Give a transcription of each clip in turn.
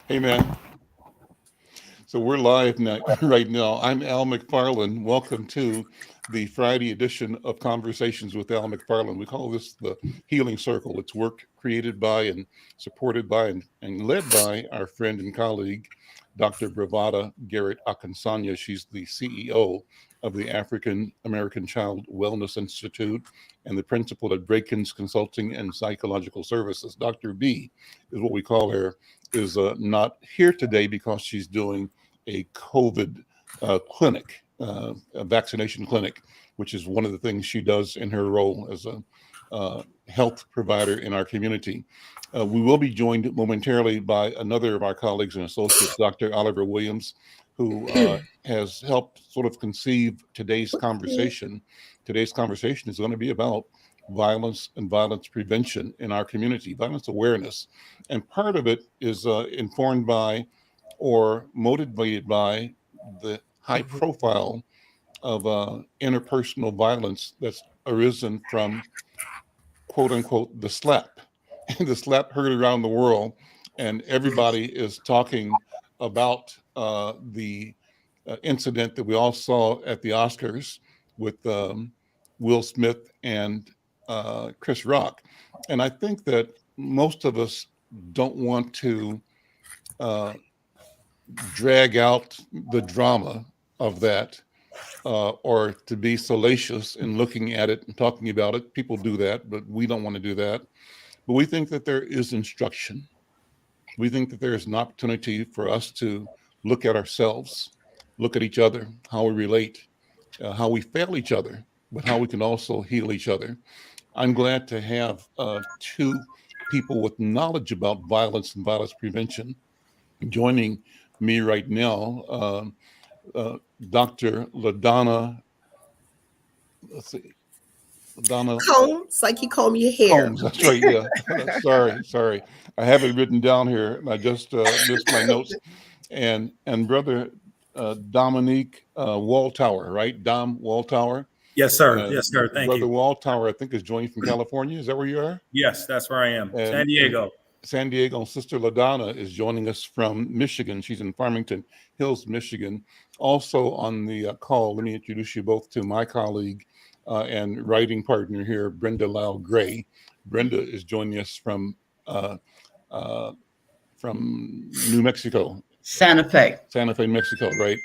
Hey, man. So we're live now, right now. I'm Al McFarlane. Welcome to the Friday edition of Conversations with Al McFarlane. We call this the Healing Circle. It's work created by and supported by and led by our friend and colleague, Dr. Bravada Garrett Akinsanya. She's the CEO of the African American Child Wellness Institute and the principal at Breakins Consulting and Psychological Services. Dr. B is what we call her, is not here today because she's doing a COVID clinic, a vaccination clinic, which is one of the things she does in her role as a health provider in our community. We will be joined momentarily by another of our colleagues and associates, Dr. Oliver Williams, who has helped sort of conceive today's conversation. Today's conversation is going to be about violence and violence prevention in our community, violence awareness. And part of it is informed by or motivated by the high profile of interpersonal violence that's arisen from quote unquote the slap. And the slap heard around the world, and everybody is talking about the incident that we all saw at the Oscars with Will Smith and Chris Rock. And I think that most of us don't want to drag out the drama of that or to be salacious in looking at it and talking about it. People do that, but we don't want to do that. But we think that there is instruction. We think that there is an opportunity for us to look at ourselves, look at each other, how we relate, how we fail each other, but how we can also heal each other. I'm glad to have two people with knowledge about violence and violence prevention joining me right now. Dr. LaDonna, let's see, LaDonna Combs, like you comb your hair. Combs. That's right. Yeah. sorry. I have it written down here, and I just missed my notes. And brother Dominique Walltower, right? Dom Walltower. Yes, sir. Yes, sir. Thank Brother you. Walltower, I think, is joining from California. Is that where you are? Yes, that's where I am. And, San Diego. San Diego. Sister LaDonna is joining us from Michigan. She's in Farmington Hills, Michigan. Also on the call, let me introduce you both to my colleague and writing partner here, Brenda Lau Gray. Brenda is joining us from New Mexico. Santa Fe, Mexico, right?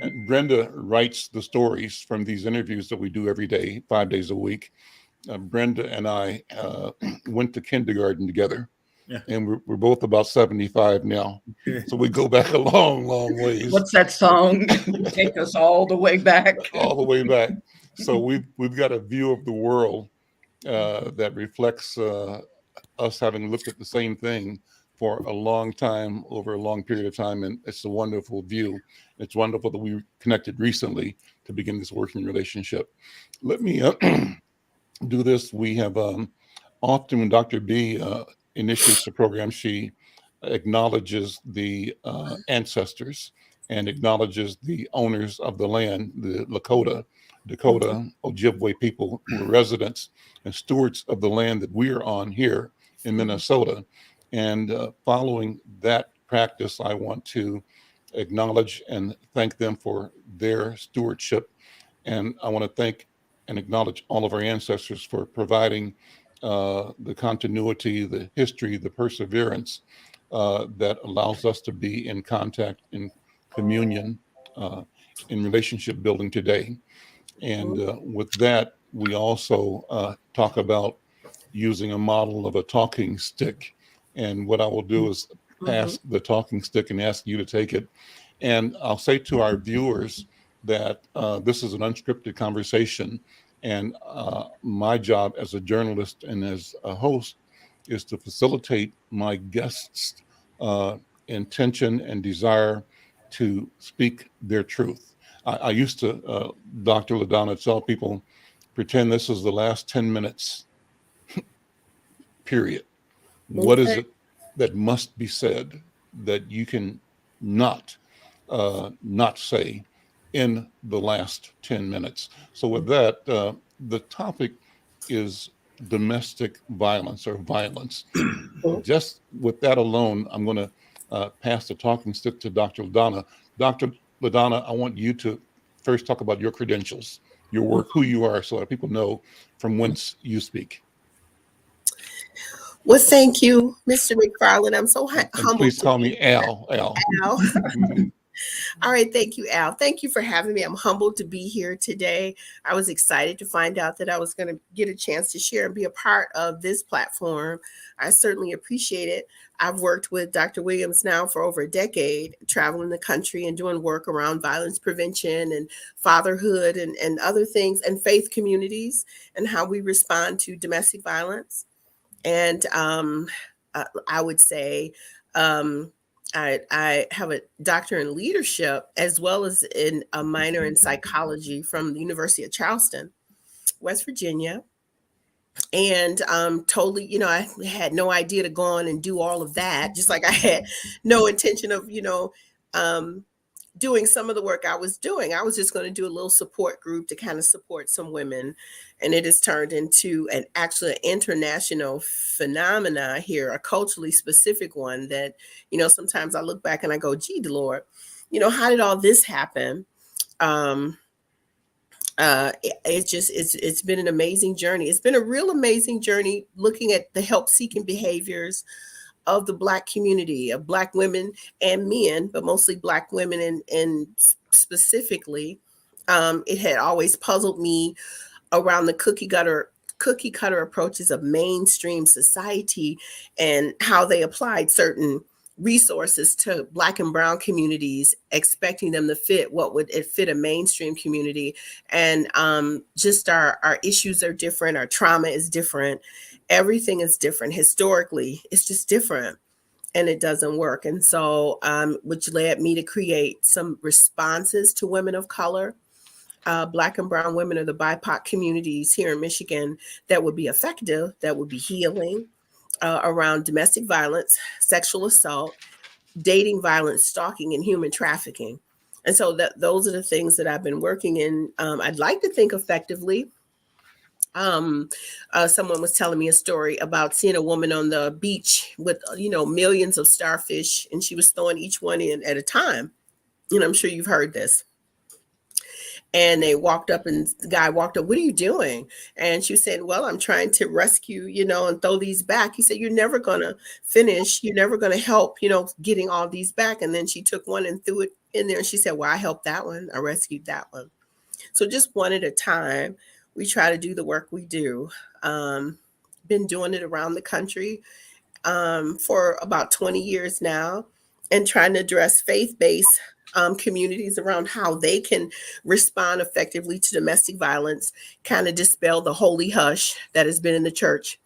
And Brenda writes the stories from these interviews that we do every day, 5 days a week. Brenda and I went to kindergarten together. Yeah. And we're both about 75 now. So we go back a long, long ways. What's that song? Take us all the way back. All the way back. So we've got a view of the world that reflects us having looked at the same thing for a long time, over a long period of time. And it's a wonderful view. It's wonderful that we connected recently to begin this working relationship. Let me do this. We have often when Dr. B initiates the program, she acknowledges the ancestors and acknowledges the owners of the land, the Dakota, Ojibwe people who are residents and stewards of the land that we are on here in Minnesota. And following that practice, I want to acknowledge and thank them for their stewardship. And I want to thank and acknowledge all of our ancestors for providing the continuity, the history, the perseverance that allows us to be in contact, in communion, in relationship building today. And with that, we also talk about using a model of a talking stick. And what I will do is pass the talking stick and ask you to take it. And I'll say to our viewers that this is an unscripted conversation. And my job as a journalist and as a host is to facilitate my guests' intention and desire to speak their truth. I used to, Dr. LaDonna, tell people, pretend this is the last 10 minutes, period. Okay. What is it that must be said that you can not say in the last 10 minutes? So with that, the topic is domestic violence or violence. Just with that alone, I'm going to pass the talking stick to Dr. LaDonna. Dr. LaDonna, I want you to first talk about your credentials, your work, who you are, so that people know from whence you speak. Well, thank you, Mr. McFarlane. I'm so And humbled. please call me Al. Al. Mhm. All right, thank you, Al. Thank you for having me. I'm humbled to be here today. I was excited to find out that I was going to get a chance to share and be a part of this platform. I certainly appreciate it. I've worked with Dr. Williams now for over a decade, traveling the country and doing work around violence prevention and fatherhood and other things, and faith communities and how we respond to domestic violence. And I would say I have a doctor in leadership as well as in a minor in psychology from the University of Charleston, West Virginia. And totally, I had no idea to go on and do all of that, just like I had no intention of, doing some of the work I was doing. I was just going to do a little support group to kind of support some women. And it has turned into an actual international phenomena here, a culturally specific one that, sometimes I look back and I go, gee, Lord, how did all this happen? It's been an amazing journey. It's been a real amazing journey looking at the help seeking behaviors of the Black community, of Black women and men, but mostly Black women and specifically, it had always puzzled me around the cookie cutter approaches of mainstream society and how they applied certain resources to Black and brown communities, expecting them to fit what would it fit a mainstream community. And just our issues are different. Our trauma is different. Everything is different. Historically, it's just different. And it doesn't work. And so, which led me to create some responses to women of color, Black and brown women of the BIPOC communities here in Michigan that would be effective, that would be healing around domestic violence, sexual assault, dating violence, stalking, and human trafficking. And so those are the things that I've been working in. I'd like to think effectively. Someone was telling me a story about seeing a woman on the beach with, millions of starfish, and she was throwing each one in at a time. And I'm sure you've heard this. And they walked up and the guy walked up, what are you doing? And she was saying, well, I'm trying to rescue, and throw these back. He said, you're never going to finish. You're never going to help, getting all these back. And then she took one and threw it in there. And she said, well, I helped that one. I rescued that one. So just one at a time, we try to do the work we do. Been doing it around the country for about 20 years now, and trying to address faith-based communities around how they can respond effectively to domestic violence, kind of dispel the holy hush that has been in the church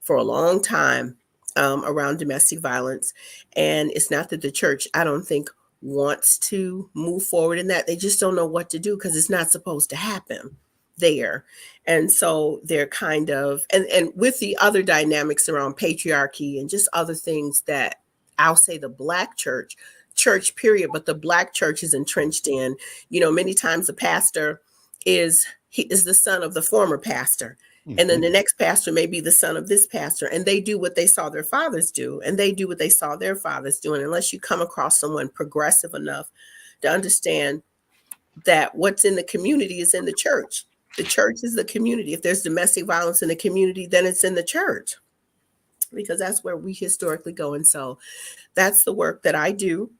for a long time around domestic violence. And it's not that the church, I don't think, wants to move forward in that. They just don't know what to do because it's not supposed to happen there. And so they're kind of, and with the other dynamics around patriarchy and just other things that I'll say the Black church period, but the Black church is entrenched in, many times the pastor is the son of the former pastor. Mm-hmm. And then the next pastor may be the son of this pastor, and they do what they saw their fathers do, and they do what they saw their fathers do. And unless you come across someone progressive enough to understand that what's in the community is in the church. The church is the community. If there's domestic violence in the community, then it's in the church, because that's where we historically go. And so that's the work that I do,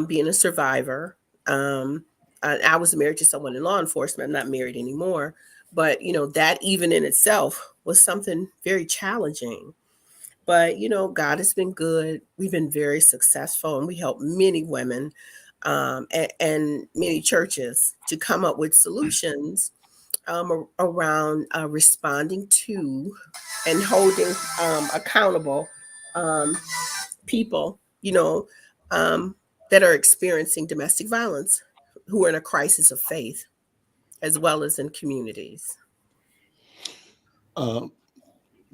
being a survivor. I was married to someone in law enforcement. I'm not married anymore. But, that even in itself was something very challenging. But, God has been good. We've been very successful, and we help many women and many churches to come up with solutions around responding to and holding accountable people, that are experiencing domestic violence, who are in a crisis of faith, as well as in communities. Why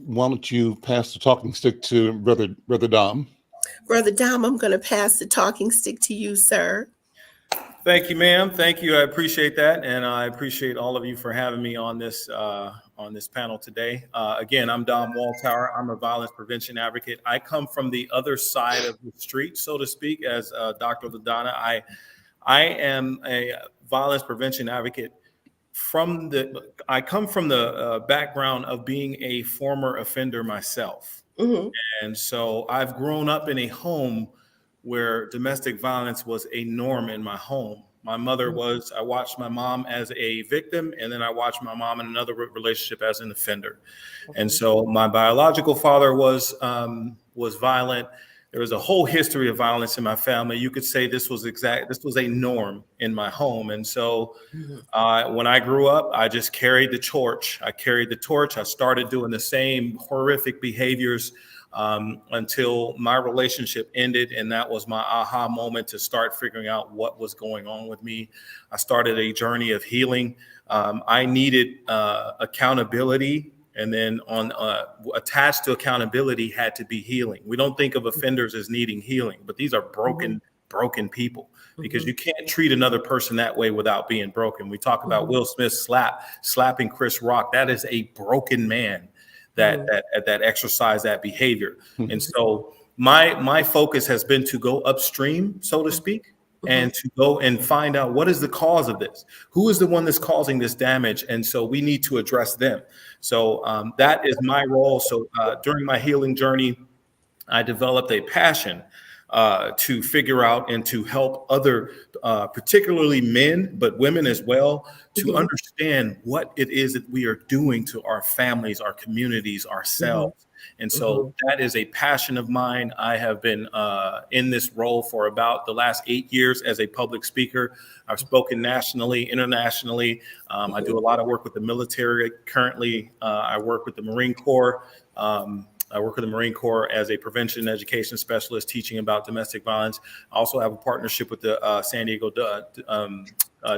don't you pass the talking stick to Brother Dom? Brother Dom, I'm going to pass the talking stick to you, sir. Thank you, ma'am. Thank you. I appreciate that. And I appreciate all of you for having me on this on this panel today. Again, I'm Don Waltower. I'm a violence prevention advocate. I come from the other side of the street, so to speak, as Dr. LaDonna. I am a violence prevention advocate. I come from the background of being a former offender myself. Mm-hmm. And so I've grown up in a home where domestic violence was a norm in my home. My mother was, I watched my mom as a victim, and then I watched my mom in another relationship as an offender. And so my biological father was violent. There was a whole history of violence in my family. You could say this was a norm in my home. And so when I grew up, I just carried the torch. I started doing the same horrific behaviors until my relationship ended. And that was my aha moment to start figuring out what was going on with me. I started a journey of healing. I needed accountability. And then attached to accountability had to be healing. We don't think of offenders as needing healing, but these are broken people, because you can't treat another person that way without being broken. We talk about Will Smith slapping Chris Rock. That is a broken man that exercised that behavior. And so my focus has been to go upstream, so to speak, and to go and find out what is the cause of this, who is the one that's causing this damage. And so we need to address them. So that is my role. So during my healing journey, I developed a passion to figure out and to help other, particularly men, but women as well, to understand what it is that we are doing to our families, our communities, ourselves. And so that is a passion of mine. I have been in this role for about the last 8 years as a public speaker. I've spoken nationally, internationally. I do a lot of work with the military. Currently, I work with the Marine Corps. I work with the Marine Corps as a prevention and education specialist teaching about domestic violence. I also have a partnership with the San Diego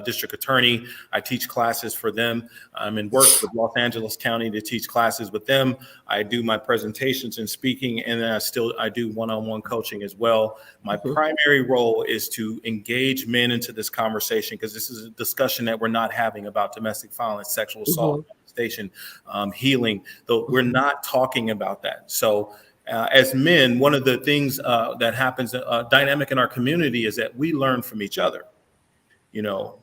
District Attorney. I teach classes for them. I'm in work with Los Angeles County to teach classes with them. I do my presentations and speaking, and then I do one-on-one coaching as well. My primary role is to engage men into this conversation, because this is a discussion that we're not having about domestic violence, sexual assault, healing, though we're not talking about that. So as men, one of the things that happens dynamic in our community is that we learn from each other.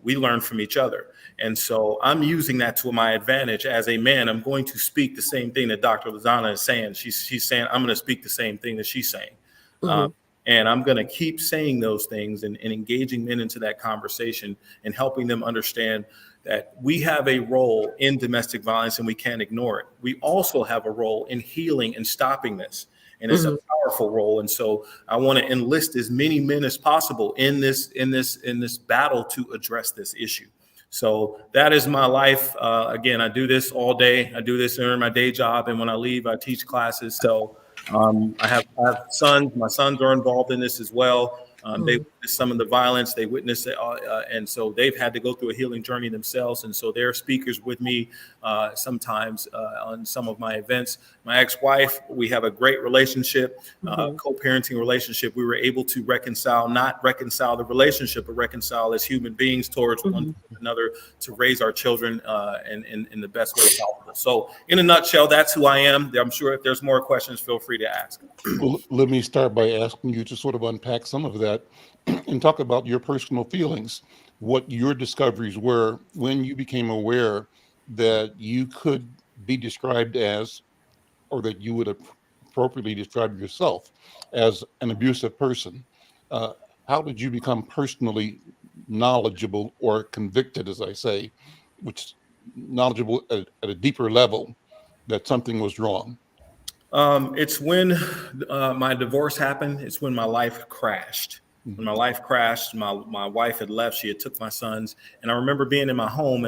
We learn from each other. And so I'm using that to my advantage as a man. I'm going to speak the same thing that Dr. Lozana is saying. She's saying, I'm going to speak the same thing that she's saying. And I'm going to keep saying those things and engaging men into that conversation and helping them understand that we have a role in domestic violence and we can't ignore it. We also have a role in healing and stopping this. And it's a powerful role. And so I want to enlist as many men as possible in this battle to address this issue. So that is my life. Again, I do this all day. I do this during my day job. And when I leave, I teach classes. So I have sons. My sons are involved in this as well. They witnessed some of the violence. They witnessed it, and so they've had to go through a healing journey themselves. And so they're speakers with me sometimes on some of my events. My ex-wife, we have a great relationship, co-parenting relationship. We were able to not reconcile the relationship, but reconcile as human beings towards one another to raise our children in the best way possible. So in a nutshell, that's who I am. I'm sure if there's more questions, feel free to ask. Well, let me start by asking you to sort of unpack some of that and talk about your personal feelings, what your discoveries were when you became aware that you could be described as, or that you would appropriately describe yourself as, an abusive person. How did you become personally knowledgeable, or convicted, as I say, which knowledgeable at a deeper level, that something was wrong? It's when my divorce happened. It's when my life crashed. When my life crashed, my wife had left. She had took my sons, and I remember being in my home.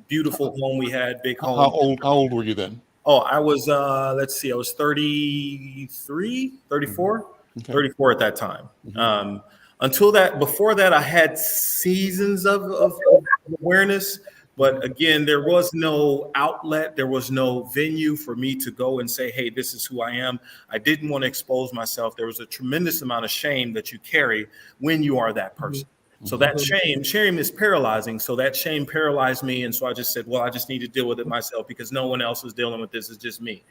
Beautiful home we had, big home. How old were you then? Oh, I was I was 33, 34, 34 at that time. Before that, I had seasons of awareness. But again, there was no outlet. There was no venue for me to go and say, hey, this is who I am. I didn't want to expose myself. There was a tremendous amount of shame that you carry when you are that person. So that shame is paralyzing. So that shame paralyzed me. And so I just said, well, I just need to deal with it myself because no one else is dealing with this. It's just me.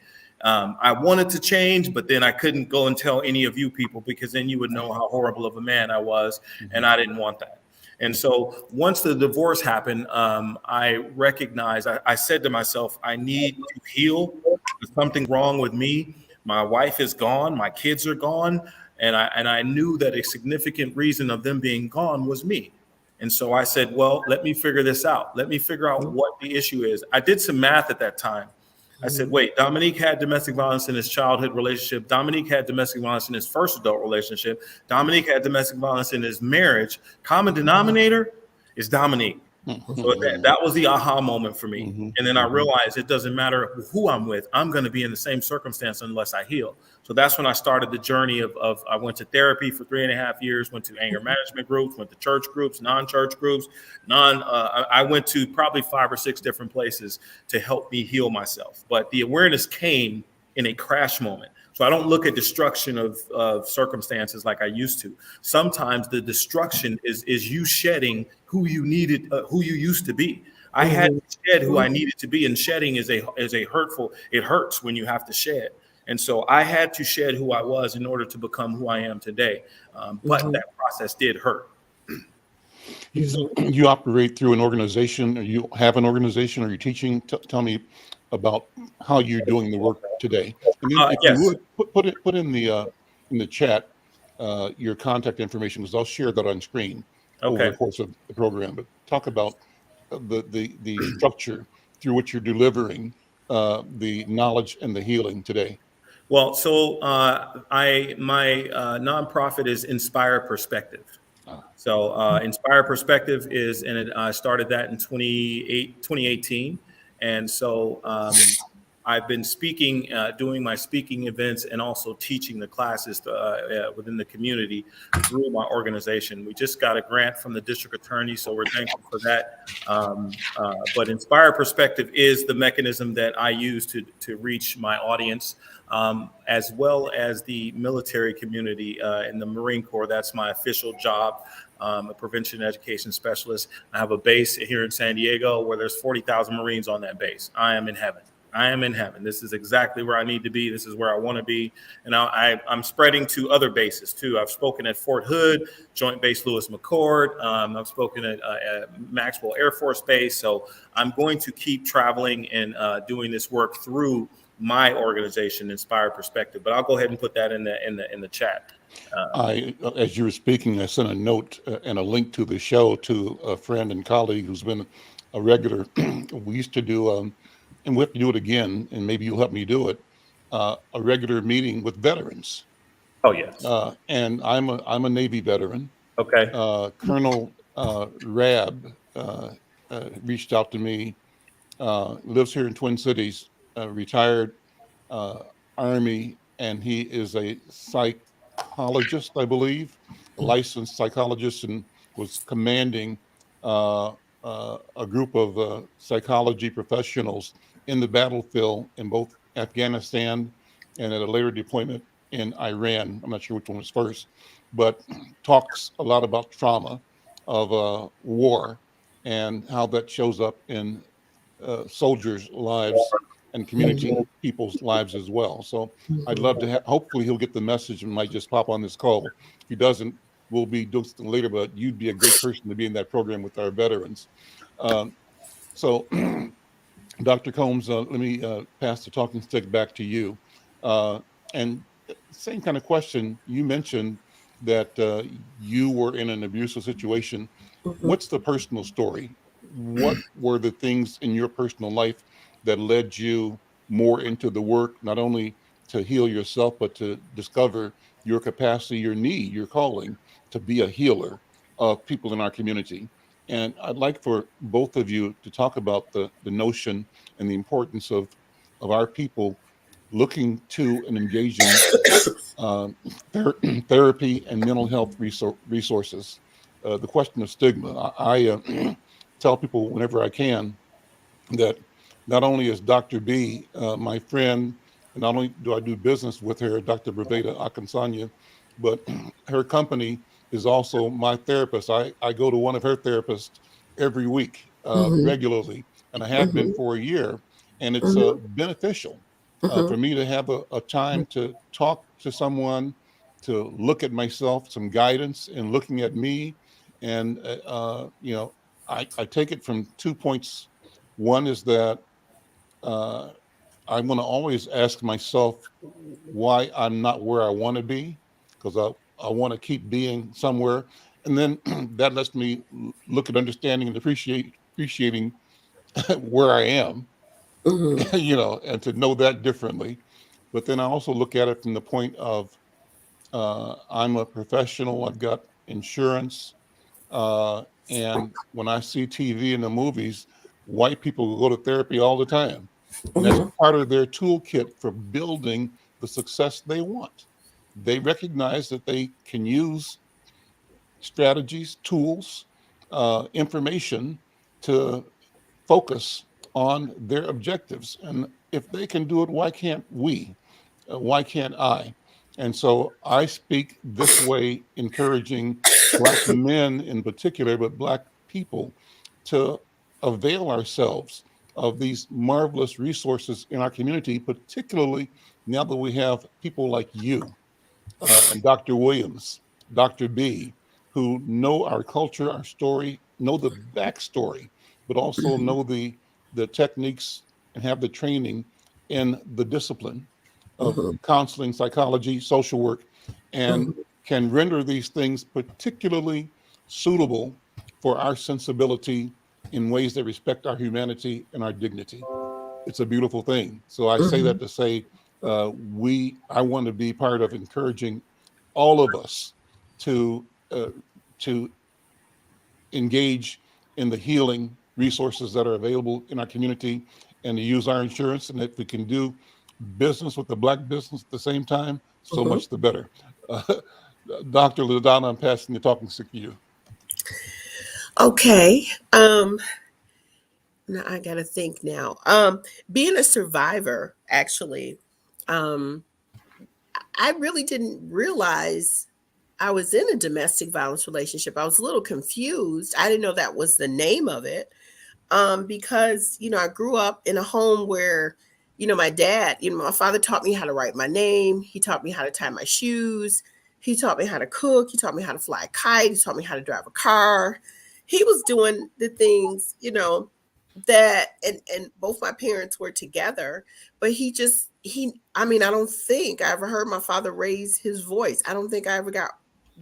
I wanted to change, but then I couldn't go and tell any of you people because then you would know how horrible of a man I was. And I didn't want that. And so once the divorce happened, I recognized, I said to myself, I need to heal. There's something wrong with me. My wife is gone. My kids are gone. And I knew that a significant reason of them being gone was me. And so I said, well, let me figure this out. Let me figure out what the issue is. I did some math at that time. I said, wait, Dominique had domestic violence in his childhood relationship. Dominique had domestic violence in his first adult relationship. Dominique had domestic violence in his marriage. Common denominator is Dominique. So that was the aha moment for me. And then I realized it doesn't matter who I'm with. I'm going to be in the same circumstance unless I heal. So that's when I started the journey of I went to therapy for 3.5 years, went to anger management groups, went to church groups, non-church groups, I went to probably 5 or 6 different places to help me heal myself. But the awareness came in a crash moment. So I don't look at destruction of circumstances like I used to. Sometimes the destruction is you shedding who you needed, who you used to be. I had to shed who I needed to be, and shedding is a hurtful. It hurts when you have to shed. And so I had to shed who I was in order to become who I am today. But that process did hurt. You operate through an organization, or you have an organization, or you're teaching? Tell me about how you're doing the work today. And then if Yes. you would put in the chat your contact information, because I'll share that on screen over the course of the program. But talk about the structure through which you're delivering the knowledge and the healing today. Well, so my nonprofit is Inspire Perspective. So Inspire Perspective is, and I started that in 2018. And so I've been speaking, doing my speaking events and also teaching the classes within the community through my organization. We just got a grant from the district attorney, so we're thankful for that. But Inspire Perspective is the mechanism that I use to reach my audience, as well as the military community in the Marine Corps. That's my official job. A prevention education specialist. I have a base here in San Diego where there's 40,000 Marines on that base. I am in heaven. I am in heaven. This is exactly where I need to be. This is where I want to be. And I'm spreading to other bases too. I've spoken at Fort Hood, Joint Base Lewis McChord. I've spoken at Maxwell Air Force Base. So I'm going to keep traveling and doing this work through my organization, Inspire Perspective. But I'll go ahead and put that in the chat. As you were speaking, I sent a note and a link to the show to a friend and colleague who's been a regular. We used to do, and we have to do it again, and maybe you'll help me do it, a regular meeting with veterans. Oh, yes. And I'm a Navy veteran. Okay. Colonel Rab reached out to me, lives here in Twin Cities, retired Army, and he is a psychologist, I believe, a licensed psychologist, and was commanding a group of psychology professionals in the battlefield in both Afghanistan and at a later deployment in Iran. I'm not sure which one was first, but talks a lot about trauma of war and how that shows up in soldiers' lives and community people's lives as well. So I'd love to hopefully he'll get the message and might just pop on this call. If he doesn't, we'll be doing something later, but you'd be a great person to be in that program with our veterans. So Dr. Combs, let me pass the talking stick back to you. And same kind of question, you mentioned that you were in an abusive situation. What's the personal story? What were the things in your personal life that led you more into the work, not only to heal yourself, but to discover your capacity, your need, your calling to be a healer of people in our community? And I'd like for both of you to talk about the notion and the importance of our people looking to and engaging therapy and mental health resources. The question of stigma. I tell people whenever I can that not only is Dr. B my friend, and not only do I do business with her, Dr. Breveda Akansanya, but her company is also my therapist. I go to one of her therapists every week, Mhm. regularly, and I have been Mhm. for a year. And it's Mhm. beneficial for Mhm. me to have a time to talk to someone, to look at myself, some guidance in looking at me. And, I take it from 2 points. One is that uh, I want to always ask myself why I'm not where I want to be, because I want to keep being somewhere. And then that lets me look at understanding and appreciating where I am, Mhm. and to know that differently. But then I also look at it from the point of I'm a professional, I've got insurance. And when I see TV and the movies, white people go to therapy all the time. And that's Mhm. part of their toolkit for building the success they want. They recognize that they can use strategies, tools, information to focus on their objectives. And if they can do it, why can't we? Why can't I? And so I speak this way, encouraging Black men in particular, but Black people to avail ourselves of these marvelous resources in our community, particularly now that we have people like you and Dr. Williams, Dr. B, who know our culture, our story, know the backstory, but also know the techniques and have the training in the discipline of Mhm. counseling, psychology, social work, and Mhm. can render these things particularly suitable for our sensibility in ways that respect our humanity and our dignity. It's a beautiful thing. So I say that Mhm. to say I want to be part of encouraging all of us to uh, to engage in the healing resources that are available in our community and to use our insurance. And if we can do business with the Black business at the same time, so Mhm. much the better. Uh, Dr. LaDonna, I'm passing the talking stick to you. Okay. Now I gotta think now. Being a survivor, actually, um, I really didn't realize I was in a domestic violence relationship. I was a little confused. I didn't know that was the name of it. Because I grew up in a home where, my dad, my father taught me how to write my name. He taught me how to tie my shoes. He taught me how to cook. He taught me how to fly a kite. He taught me how to drive a car. He was doing the things, that and both my parents were together, but I don't think I ever heard my father raise his voice. I don't think I ever got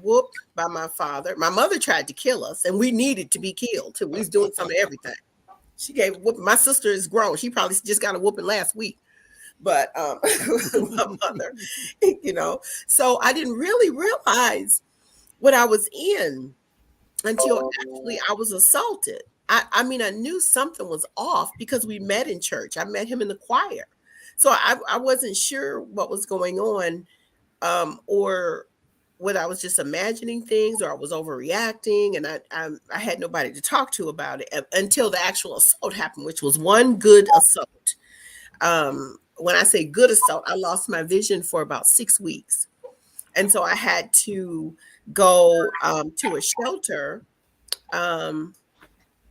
whooped by my father. My mother tried to kill us, and we needed to be killed too. We was doing some of everything. She gave a whooping. My sister is grown. She probably just got a whooping last week. But my mother, so I didn't really realize what I was in until actually I was assaulted. I knew something was off because we met in church. I met him in the choir. So I wasn't sure what was going on, or whether I was just imagining things or I was overreacting, and I had nobody to talk to about it until the actual assault happened, which was one good assault. When I say good assault, I lost my vision for about 6 weeks, and so I had to go to a shelter. Um,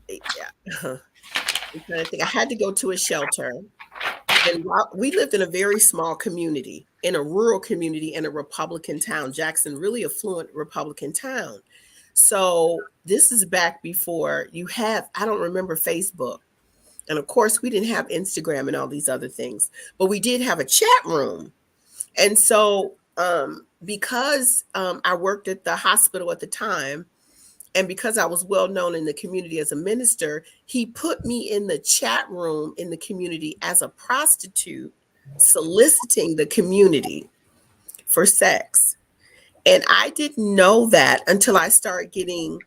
yeah, I'm trying to think. I had to go to a shelter. And we lived in a very small community, in a rural community in a Republican town, Jackson, really affluent Republican town. So this is back before I don't remember Facebook. And of course, we didn't have Instagram and all these other things, but we did have a chat room. And so, because I worked at the hospital at the time, and because I was well known in the community as a minister, he put me in the chat room in the community as a prostitute, soliciting the community for sex. And I didn't know that until I started getting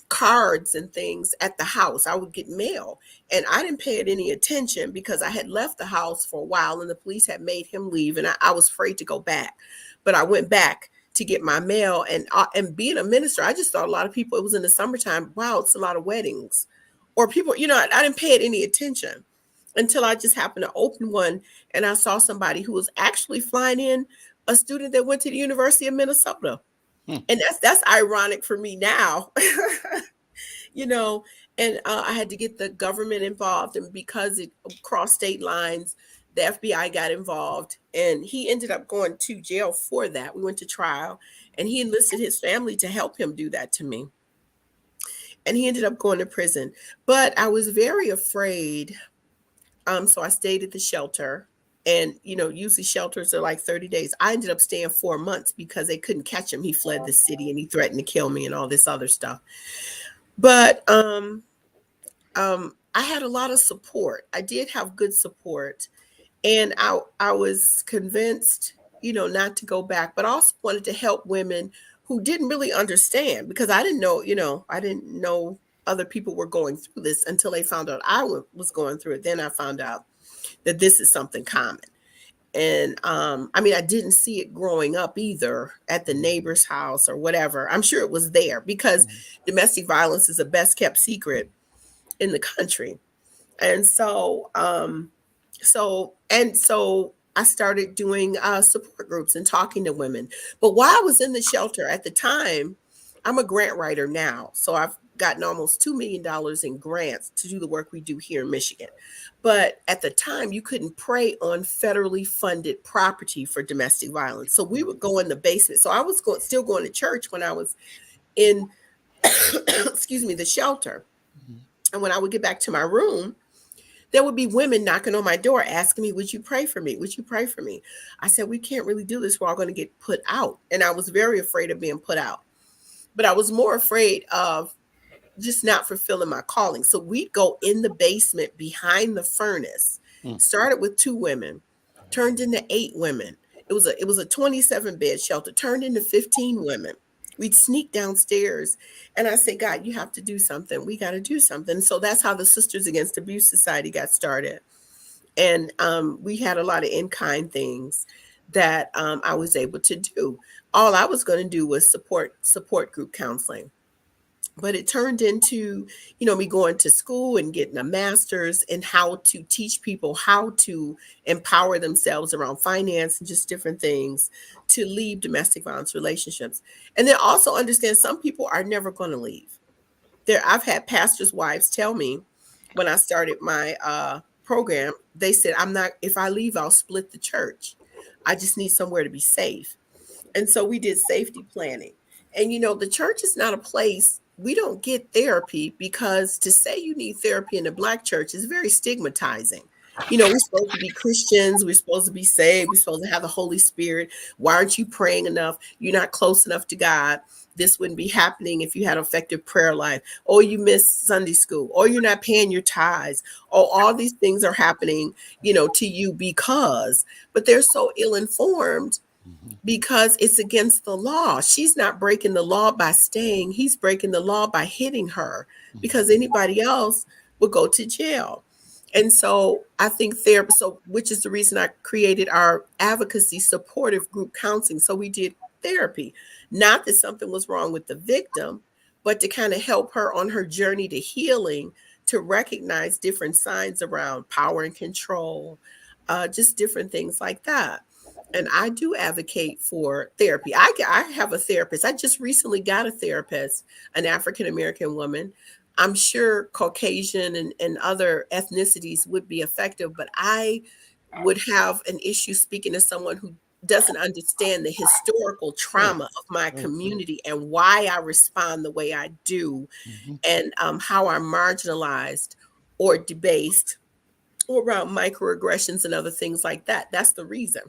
cards and things at the house. I would get mail, and I didn't pay it any attention because I had left the house for a while and the police had made him leave, and I was afraid to go back. But I went back to get my mail, and being a minister, I just thought a lot of people, it was in the summertime, wow, it's a lot of weddings or people, I didn't pay it any attention until I just happened to open one, and I saw somebody who was actually flying in, a student that went to the University of Minnesota. And that's ironic for me now. you know, and I had to get the government involved, and because it crossed state lines, the FBI got involved, and he ended up going to jail for that. We went to trial, and he enlisted his family to help him do that to me, and he ended up going to prison. But I was very afraid, so I stayed at the shelter. And usually shelters are like 30 days. I ended up staying 4 months because they couldn't catch him. He fled the city and he threatened to kill me and all this other stuff. But I had a lot of support. I did have good support, and I was convinced, not to go back, but I also wanted to help women who didn't really understand, because I didn't know other people were going through this until they found out I was going through it. Then I found out that this is something common. And I didn't see it growing up either at the neighbor's house or whatever. I'm sure it was there because domestic violence is a best kept secret in the country. And so I started doing support groups and talking to women. But while I was in the shelter at the time, I'm a grant writer now. So I've gotten almost $2 million in grants to do the work we do here in Michigan. But at the time, you couldn't prey on federally funded property for domestic violence. So we would go in the basement. So I was still going to church when I was in, the shelter. And when I would get back to my room, there would be women knocking on my door asking me, would you pray for me? Would you pray for me? I said, we can't really do this. We're all going to get put out. And I was very afraid of being put out. But I was more afraid of just not fulfilling my calling. So we'd go in the basement behind the furnace, started with 2 women, turned into 8 women. It was a 27 bed shelter, turned into 15 women. We'd sneak downstairs, and I said, God, you have to do something. We got to do something. So that's how the Sisters Against Abuse Society got started. And we had a lot of in-kind things that I was able to do. All I was going to do was support group counseling. But it turned into, me going to school and getting a master's in how to teach people how to empower themselves around finance and just different things to leave domestic violence relationships. And then also understand some people are never going to leave. I've had pastors' wives tell me when I started my program, they said, if I leave, I'll split the church. I just need somewhere to be safe. And so we did safety planning. And, the church is not a place. We don't get therapy because to say you need therapy in the Black church is very stigmatizing. We're supposed to be Christians. We're supposed to be saved. We're supposed to have the Holy Spirit. Why aren't you praying enough? You're not close enough to God. This wouldn't be happening if you had an effective prayer life, or you miss Sunday school, or you're not paying your tithes, or all these things are happening, to you but they're so ill-informed because it's against the law. She's not breaking the law by staying. He's breaking the law by hitting her because anybody else would go to jail. And so I think therapy, which is the reason I created our advocacy supportive group counseling. So we did therapy, not that something was wrong with the victim, but to kind of help her on her journey to healing, to recognize different signs around power and control, just different things like that. And I do advocate for therapy. I have a therapist. I just recently got a therapist, an African-American woman. I'm sure Caucasian and other ethnicities would be effective, but I would have an issue speaking to someone who doesn't understand the historical trauma of my community and why I respond the way I do, and how I'm marginalized or debased or around microaggressions and other things like that. That's the reason.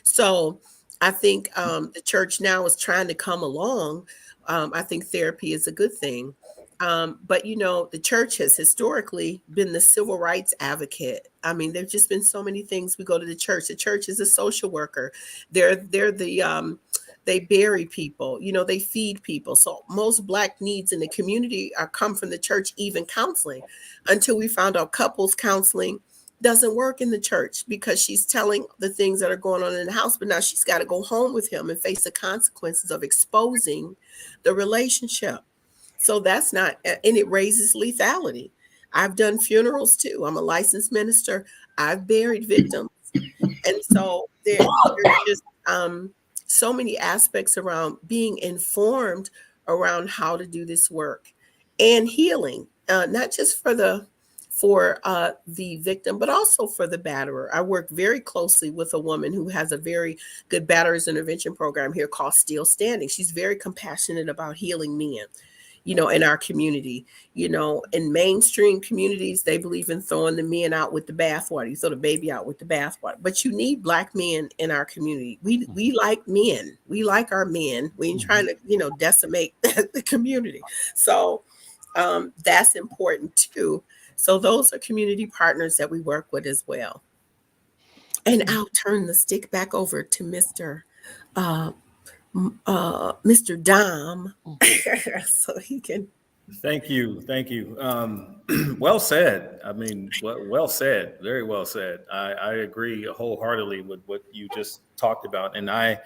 So I think the church now is trying to come along. I think therapy is a good thing. But, the church has historically been the civil rights advocate. There've just been so many things. We go to the church. The church is a social worker. They're they bury people, they feed people. So most Black needs in the community come from the church, even counseling, until we found out couples counseling doesn't work in the church because she's telling the things that are going on in the house, but now she's got to go home with him and face the consequences of exposing the relationship. So that's not, and it raises lethality. I've done funerals too. I'm a licensed minister. I've buried victims. And so they're just, so many aspects around being informed around how to do this work and healing, not just for the victim, but also for the batterer. I work very closely with a woman who has a very good batterers intervention program here called Still Standing. She's very compassionate about healing men, in our community. In mainstream communities, they believe in throwing the men out with the bathwater. You throw the baby out with the bathwater. But you need Black men in our community. We like men. We like our men. We ain't trying to, decimate the community. So that's important too. So those are community partners that we work with as well. And I'll turn the stick back over to Mr. Dom, so he can. Thank you. Well said. I mean, well said. Very well said. I agree wholeheartedly with what you just talked about. And I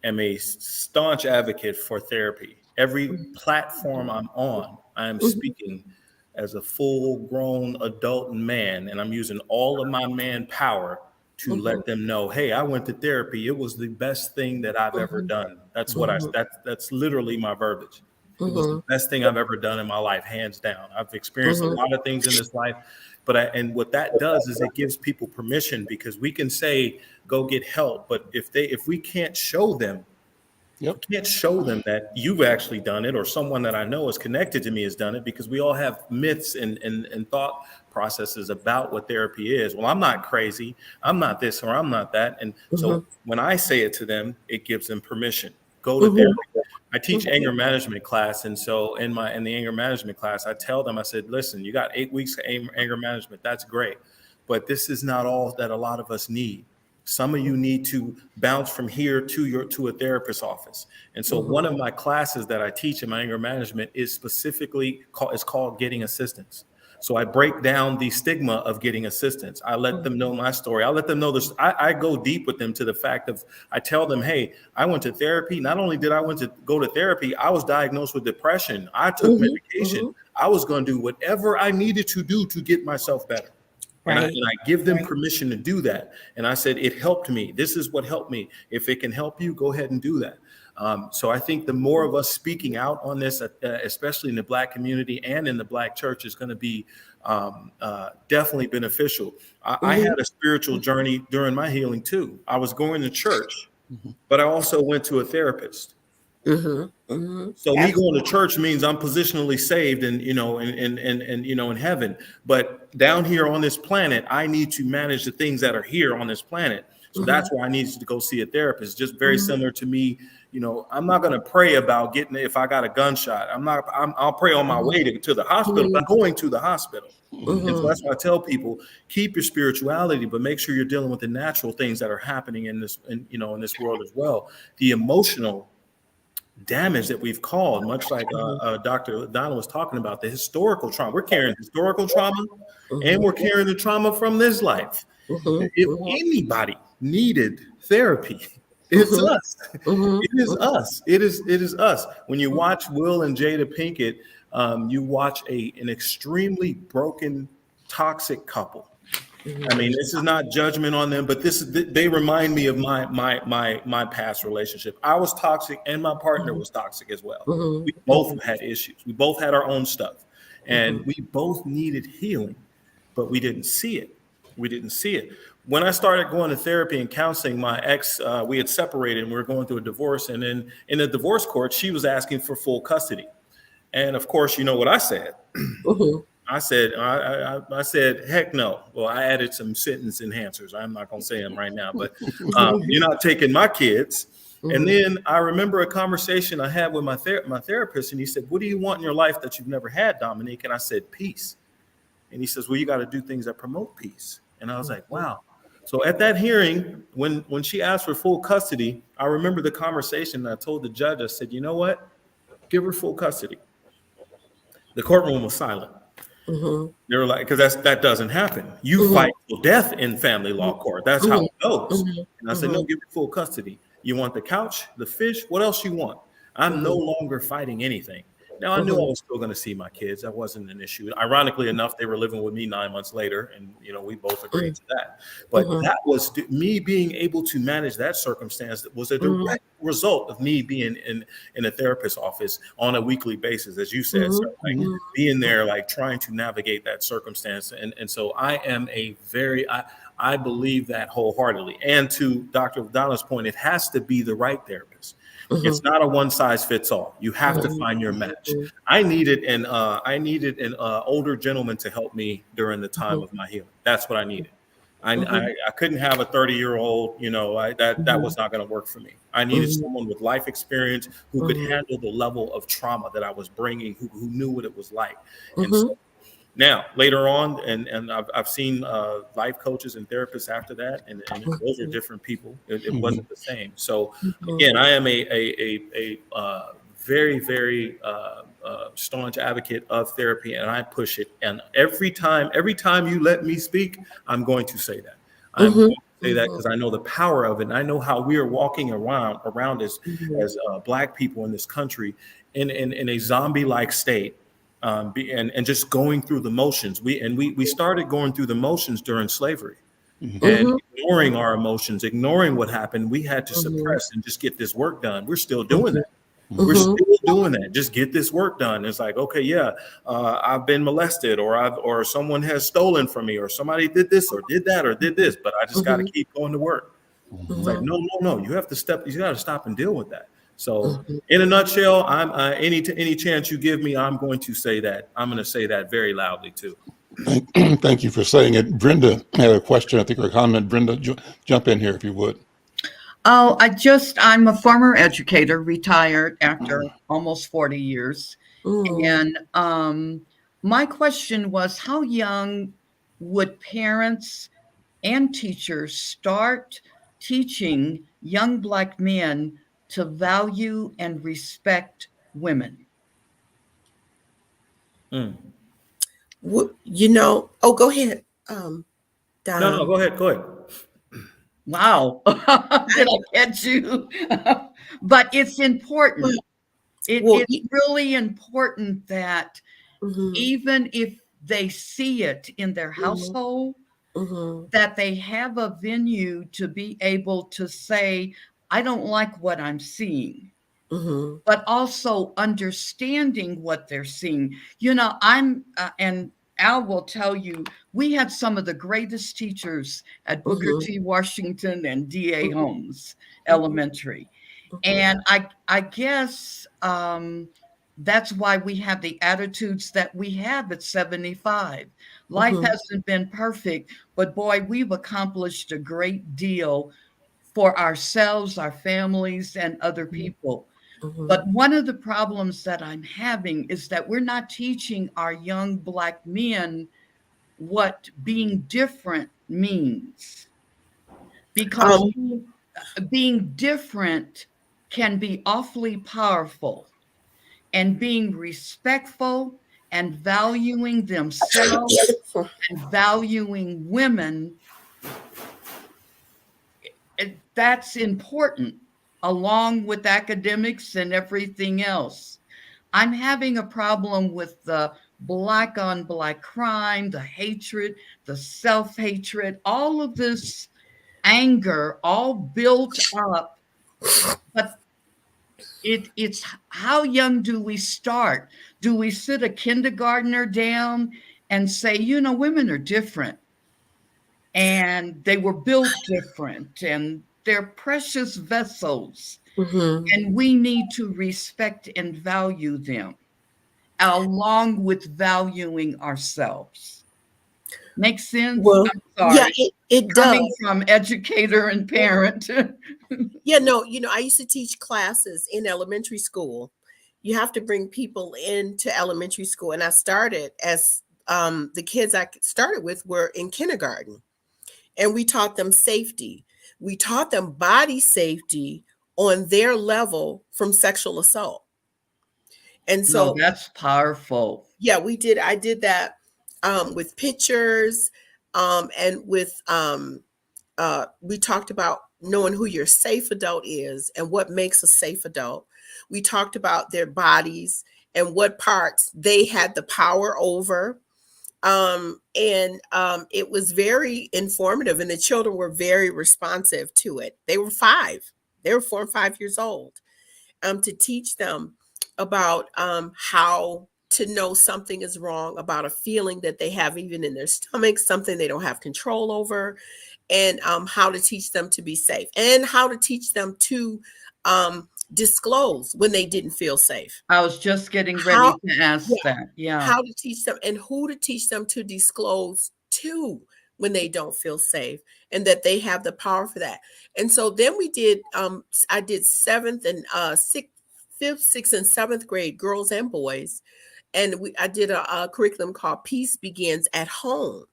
am a staunch advocate for therapy. Every platform I'm on, I am speaking as a full-grown adult man, and I'm using all of my manpower to let them know, hey, I went to therapy. It was the best thing that I've ever done. That's what that's literally my verbiage. It was the best thing I've ever done in my life, hands down. I've experienced a lot of things in this life, and what that does is it gives people permission, because we can say, go get help. But if we can't show them, can't show them that you've actually done it, or someone that I know is connected to me has done it, because we all have myths and thought processes about what therapy is. Well, I'm not crazy. I'm not this, or I'm not that. And so when I say it to them, it gives them permission. Go to therapy. I teach anger management class. And so in the anger management class, I tell them, I said, listen, you got 8 weeks of anger management. That's great. But this is not all that a lot of us need. Some of you need to bounce from here to a therapist's office. And so one of my classes that I teach in my anger management is called Getting Assistance. So I break down the stigma of getting assistance. I let them know my story. I let them know this. I go deep with them to the fact of, I tell them, hey, I went to therapy. Not only did I go to therapy, I was diagnosed with depression. I took medication. I was going to do whatever I needed to do to get myself better. Right. And I give them permission to do that. And I said, it helped me. This is what helped me. If it can help you, go ahead and do that. So I think the more of us speaking out on this, especially in the Black community and in the Black church, is going to be definitely beneficial. I had a spiritual journey during my healing too. I was going to church, but I also went to a therapist. So me going to church means I'm positionally saved and, in heaven. But down here on this planet, I need to manage the things that are here on this planet. So that's why I needed to go see a therapist. Just very similar to me. I'm not going to pray about if I got a gunshot. I'll pray on my way to the hospital, but I'm going to the hospital. And so that's why I tell people, keep your spirituality, but make sure you're dealing with the natural things that are happening in this world as well. The emotional damage that we've caused, much like Dr. Donna was talking about, the historical trauma. We're carrying historical trauma, and we're carrying the trauma from this life. If anybody needed therapy, it's us. It is us. It is us. When you watch Will and Jada Pinkett, you watch an extremely broken, toxic couple. I mean, this is not judgment on them, but they remind me of my past relationship. I was toxic, and my partner was toxic as well. We both had issues. We both had our own stuff, and we both needed healing, but we didn't see it. When I started going to therapy and counseling, my ex, we had separated and we were going through a divorce. And then in the divorce court, she was asking for full custody. And of course, you know what I said? I said, heck no. Well, I added some sentence enhancers. I'm not going to say them right now, but you're not taking my kids. And then I remember a conversation I had with my therapist, and he said, what do you want in your life that you've never had, Dominique? And I said, peace. And he says, well, you got to do things that promote peace. And I was like, wow. So at that hearing, when she asked for full custody, I remember the conversation. I told the judge, I said, you know what? Give her full custody. The courtroom was silent. They were like, because that doesn't happen. You fight to death in family law court. That's how it goes. And I said, no, give her full custody. You want the couch, the fish? What else you want? I'm no longer fighting anything. Now, I knew I was still going to see my kids. That wasn't an issue. Ironically enough, they were living with me 9 months later, and we both agreed to that. But that was me being able to manage that circumstance. That was a direct result of me being in a therapist's office on a weekly basis, as you said, so like being there, like trying to navigate that circumstance. And so I am I believe that wholeheartedly. And to Dr. Donna's point, it has to be the right therapist. It's not a one size fits all. You have to find your match. I needed an older gentleman to help me during the time of my healing. That's what I needed. I couldn't have a 30-year-old, that was not going to work for me. I needed someone with life experience who could handle the level of trauma that I was bringing, who knew what it was like. And so now later on, and I've seen life coaches and therapists after that, and those are different people. It wasn't the same. So again, I am a very, very staunch advocate of therapy, and I push it. And every time you let me speak, I'm going to say that. I'm going to say that because I know the power of it, and I know how we are walking around as Black people in this country in a zombie-like state. And just going through the motions. We started going through the motions during slavery and ignoring our emotions, ignoring what happened. We had to suppress and just get this work done. We're still doing that. We're still doing that. Just get this work done. It's like, okay, I've been molested, or someone has stolen from me, or somebody did this or did that or did this, but I just got to keep going to work. It's like, no. You have to you got to stop and deal with that. So in a nutshell, I'm any chance you give me, I'm going to say that. I'm going to say that very loudly too. Thank you for saying it. Brenda had a question, I think, or a comment. Brenda, jump in here if you would. Oh, I'm a former educator, retired after almost 40 years. And my question was, how young would parents and teachers start teaching young Black men to value and respect women? Oh, go ahead. No, go ahead. Wow. Did I catch you? But it's important. It's really important that even if they see it in their household, that they have a venue to be able to say, I don't like what I'm seeing, but also understanding what they're seeing. And Al will tell you, we had some of the greatest teachers at Booker T. Washington and D.A. Holmes Elementary. And I guess that's why we have the attitudes that we have at 75. Life hasn't been perfect, but boy, we've accomplished a great deal for ourselves, our families, and other people. But one of the problems that I'm having is that we're not teaching our young Black men what being different means. Because being different can be awfully powerful, and being respectful and valuing themselves and valuing women, that's important, along with academics and everything else. I'm having a problem with the Black on Black crime, the hatred, the self-hatred, all of this anger, all built up. But it's how young do we start? Do we sit a kindergartner down and say, women are different, and they were built different, and they're precious vessels, and we need to respect and value them, along with valuing ourselves? Makes sense? Well, I'm sorry. yeah, it Coming does. from educator and parent. I used to teach classes in elementary school. You have to bring people into elementary school. And I started as the kids I started with were in kindergarten. And we taught them safety. We taught them body safety on their level from sexual assault. And so that's powerful. Yeah, we did. I did that with pictures and with we talked about knowing who your safe adult is and what makes a safe adult. We talked about their bodies and what parts they had the power over. It was very informative, and the children were very responsive to it. They were 4 and 5 years old, to teach them about how to know something is wrong, about a feeling that they have even in their stomach, something they don't have control over, and how to teach them to be safe, and how to teach them to disclose when they didn't feel safe. I was just getting ready How, to ask yeah, that. Yeah. how to teach them, and who to teach them to disclose to when they don't feel safe, and that they have the power for that. And so then we did, I did seventh and fifth, sixth, and seventh grade, girls and boys. And I did a curriculum called Peace Begins at Home.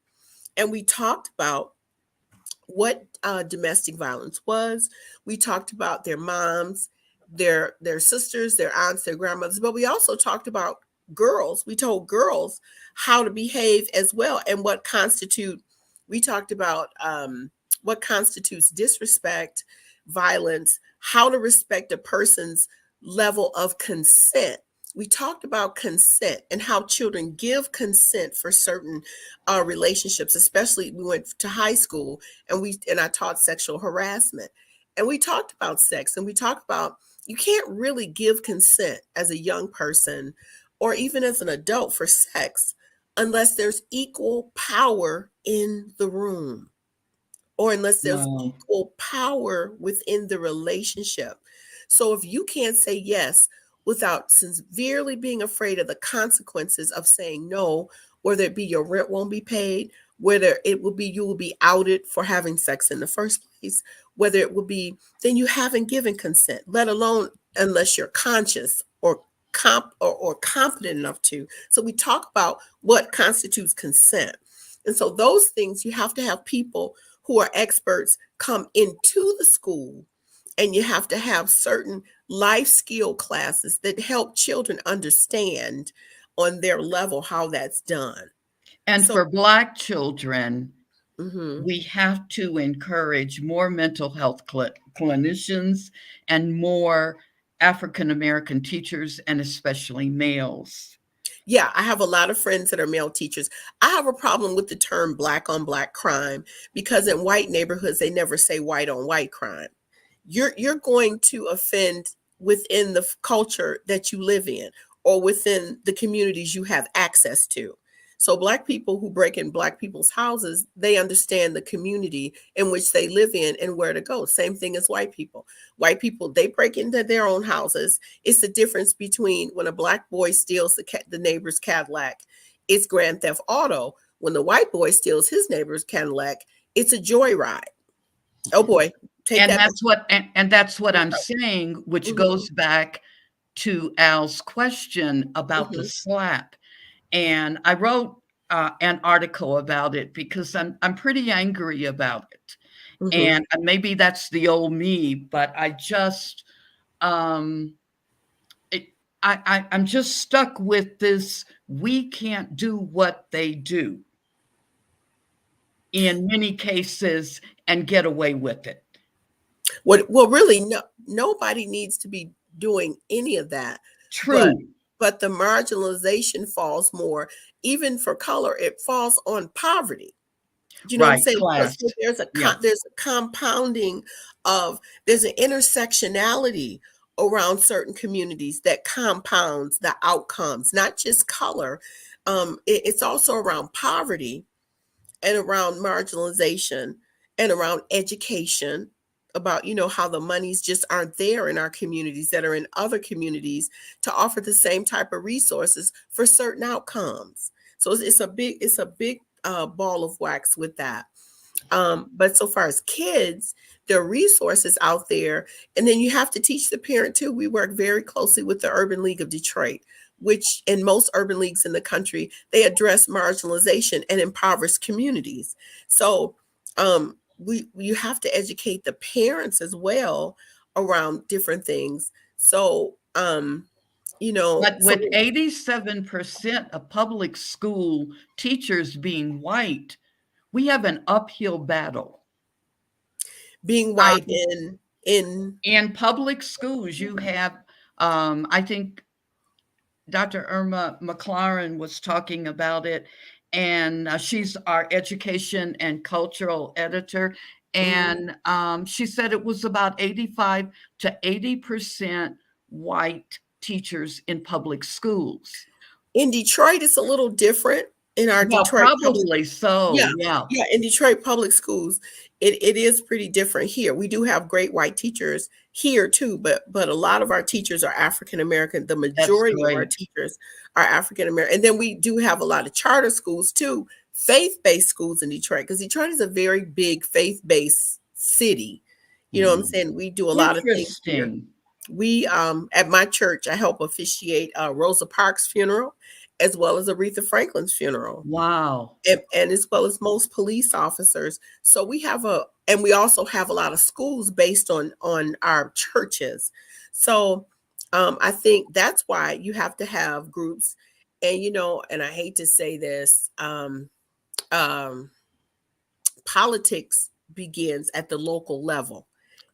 And we talked about what domestic violence was. We talked about their moms, their sisters, their aunts, their grandmothers, but we also talked about girls. We told girls how to behave as well, and we talked about what constitutes disrespect, violence, how to respect a person's level of consent. We talked about consent and how children give consent for certain relationships. Especially, we went to high school, and I taught sexual harassment, and we talked about sex, and we talked about you can't really give consent as a young person or even as an adult for sex unless there's equal power in the room, or unless there's equal power within the relationship. So if you can't say yes without severely being afraid of the consequences of saying no, whether it be your rent won't be paid, whether it will be you will be outed for having sex in the first place, whether it will be, then you haven't given consent, let alone unless you're conscious or confident enough to. So we talk about what constitutes consent. And so those things, you have to have people who are experts come into the school, and you have to have certain life skill classes that help children understand on their level how that's done. And for Black children, mm-hmm. we have to encourage more mental health clinicians and more African-American teachers, and especially males. Yeah, I have a lot of friends that are male teachers. I have a problem with the term Black on Black crime, because in white neighborhoods, they never say white on white crime. You're going to offend within the culture that you live in, or within the communities you have access to. So Black people who break in Black people's houses, they understand the community in which they live in and where to go. Same thing as white people. White people, they break into their own houses. It's the difference between when a Black boy steals the neighbor's Cadillac, it's grand theft auto. When the white boy steals his neighbor's Cadillac, it's a joyride. Oh boy. And that's what I'm saying, which mm-hmm. goes back to Al's question about mm-hmm. the slap. And I wrote an article about it because I'm pretty angry about it. Mm-hmm. And maybe that's the old me, but I just I'm just stuck with this. We can't do what they do in many cases and get away with it. Well, really, nobody needs to be doing any of that. True. But the marginalization falls more, even for color, it falls on poverty. You know what I'm saying? Class. So there's a compounding there's an intersectionality around certain communities that compounds the outcomes, not just color. It's also around poverty, and around marginalization, and around education, about how the monies just aren't there in our communities that are in other communities to offer the same type of resources for certain outcomes. So it's a big ball of wax with that. But so far as kids, there are resources out there, and then you have to teach the parent too. We work very closely with the Urban League of Detroit, which in most urban leagues in the country, they address marginalization and impoverished communities. So you have to educate the parents as well around different things. So, but with 87% of public school teachers being white, we have an uphill battle. Being white in public schools, you have, I think Dr. Irma McFarlane was talking about it, and she's our education and cultural editor. And she said it was about 85 to 80% white teachers in public schools. In Detroit, it's a little different. In our Well, Detroit probably so. yeah, in Detroit public schools, it is pretty different here. We do have great white teachers here too, but a lot of our teachers are African American. The majority of our teachers are African American, and then we do have a lot of charter schools too, faith-based schools in Detroit, because Detroit is a very big faith-based city. You know what I'm saying? We do a lot of things here. We at my church, I help officiate Rosa Parks' funeral, as well as Aretha Franklin's funeral. Wow. And as well as most police officers. So we have and we also have a lot of schools based on our churches. So I think that's why you have to have groups. And, you know, and I hate to say this, politics begins at the local level.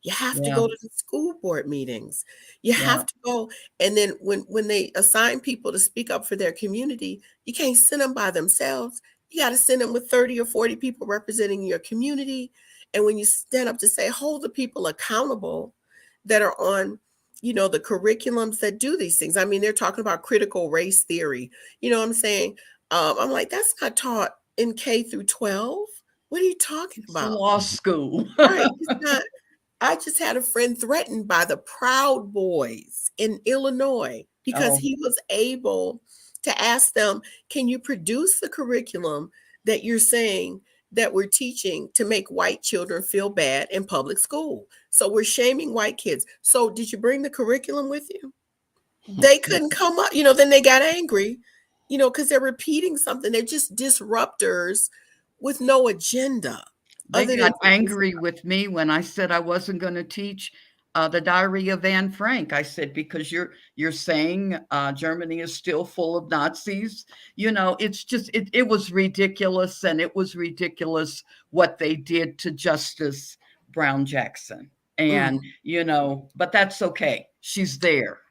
You have to go to the school board meetings. You have to go. And then when they assign people to speak up for their community, you can't send them by themselves. You got to send them with 30 or 40 people representing your community. And when you stand up to say, hold the people accountable that are on, you know, the curriculums that do these things. I mean, they're talking about critical race theory. You know what I'm saying? I'm like, that's not taught in K through 12. What are you talking about? It's law school. Right. It's not. I just had a friend threatened by the Proud Boys in Illinois because he was able to ask them, can you produce the curriculum that you're saying that we're teaching to make white children feel bad in public school? So we're shaming white kids. So did you bring the curriculum with you? They couldn't come up, you know, then they got angry, you know, because they're repeating something. They're just disruptors with no agenda. They got angry with me when I said I wasn't going to teach the Diary of Anne Frank. I said, because you're saying Germany is still full of Nazis. You know, it's just, it was ridiculous. And it was ridiculous what they did to Justice Brown Jackson. And, you know, but that's okay. She's there.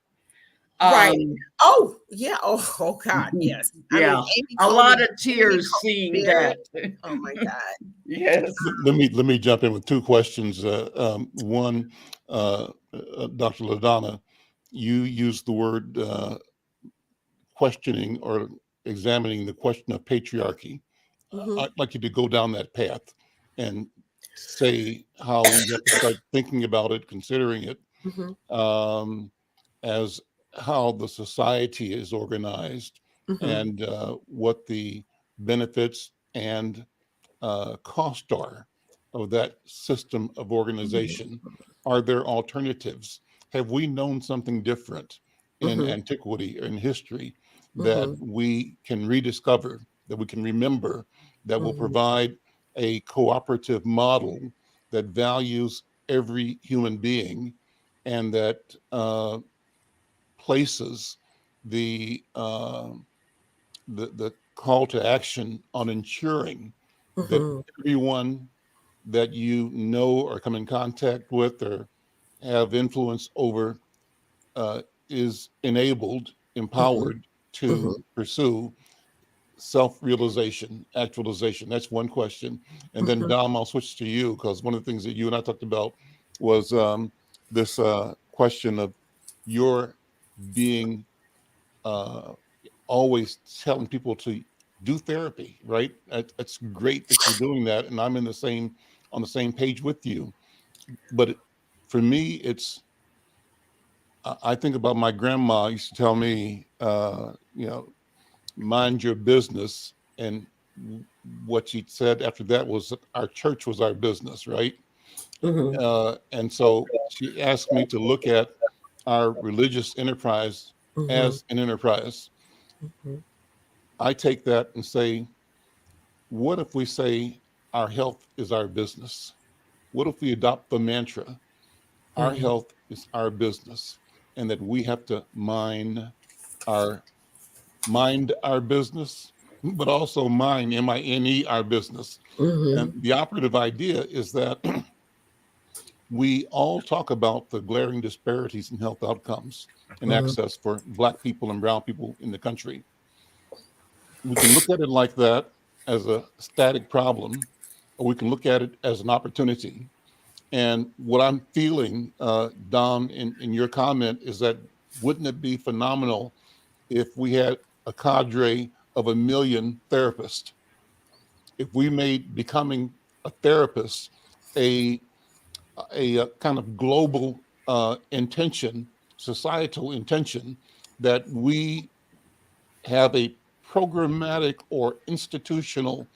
Right. Oh, yeah. Oh, God. Yes. Yeah. I mean, a lot of tears seeing that. Oh, my God. Yes. Let me jump in with two questions. One, Dr. LaDonna, you used the word questioning or examining the question of patriarchy. I'd like you to go down that path and say how we have to start thinking about it, considering it, as how the society is organized and what the benefits and cost are of that system of organization. Are there alternatives? Have we known something different in antiquity or in history that we can rediscover, that we can remember, that will provide a cooperative model that values every human being and that places the call to action on ensuring that everyone that you know or come in contact with or have influence over is enabled, empowered to pursue self-realization, actualization? That's one question. And then Dom, I'll switch to you, because one of the things that you and I talked about was this question of your being always telling people to do therapy, right? It's great that you're doing that, and I'm on the same page with you. But for me, I think about my grandma used to tell me, you know, mind your business, and what she said after that was our church was our business, right? And so she asked me to look at our religious enterprise as an enterprise. I take that and say, what if we say our health is our business? What if we adopt the mantra, our health is our business, and that we have to mind our business, but also mind, M-I-N-E, our business. And the operative idea is that we all talk about the glaring disparities in health outcomes and access for Black people and brown people in the country. We can look at it like that as a static problem, or we can look at it as an opportunity. And what I'm feeling, Dom, in your comment is that wouldn't it be phenomenal if we had a cadre of 1 million therapists? If we made becoming a therapist a kind of global intention, societal intention, that we have a programmatic or institutional